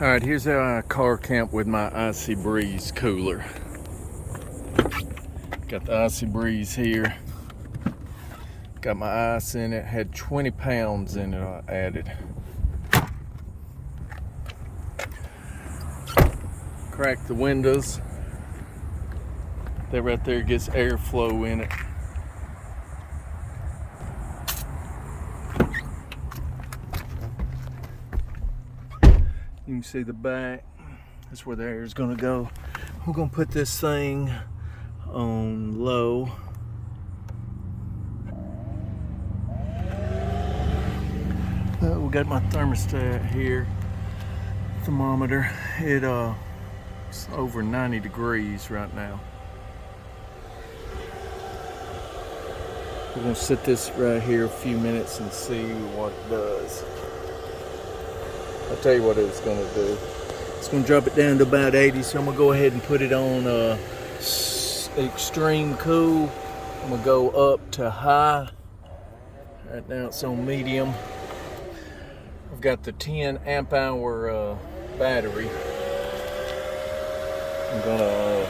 Alright, here's how I car camp with my Icybreeze cooler. Got the Icybreeze here. Got my ice in it. Had 20 pounds in it I added. Crack the windows. That right there gets airflow in it. You can see the back. That's where the air is going to go. We're going to put this thing on low. We got my thermostat here. Thermometer. It's over 90 degrees right now. We're going to sit this right here a few minutes and see what it does. I'll tell you what it's going to do. It's going to drop it down to about 80, so I'm going to go ahead and put it on extreme cool. I'm going to go up to high. Right now it's on medium. I've got the 10 amp hour battery. I'm going to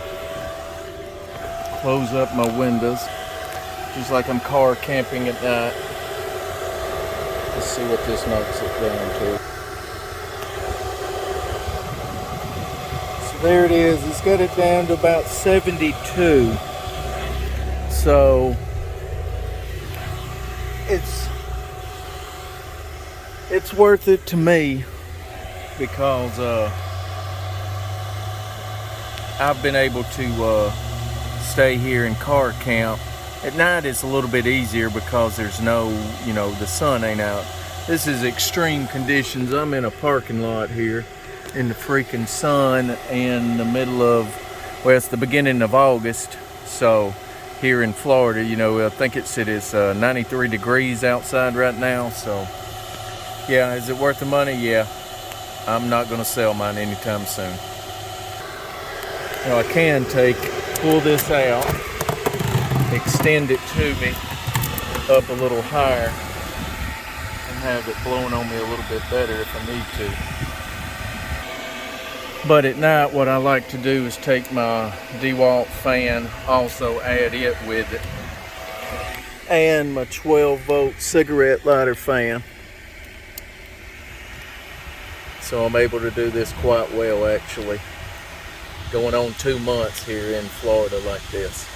close up my windows, just like I'm car camping at night. Let's see what this knocks it down to. There it is. It's got it down to about 72. So it's worth it to me because I've been able to stay here in car camp. At night it's a little bit easier because there's no, the sun ain't out. This is extreme conditions. I'm in a parking lot here in the freaking sun in the middle of, well, it's the beginning of August. So here in Florida, I think it said it's 93 degrees outside right now. So yeah, is it worth the money? Yeah. I'm not gonna sell mine anytime soon. Now I can pull this out, extend it to me up a little higher and have it blowing on me a little bit better if I need to. But at night, what I like to do is take my DeWalt fan, also add it with it, and my 12-volt cigarette lighter fan. So I'm able to do this quite well, actually. Going on 2 months here in Florida like this.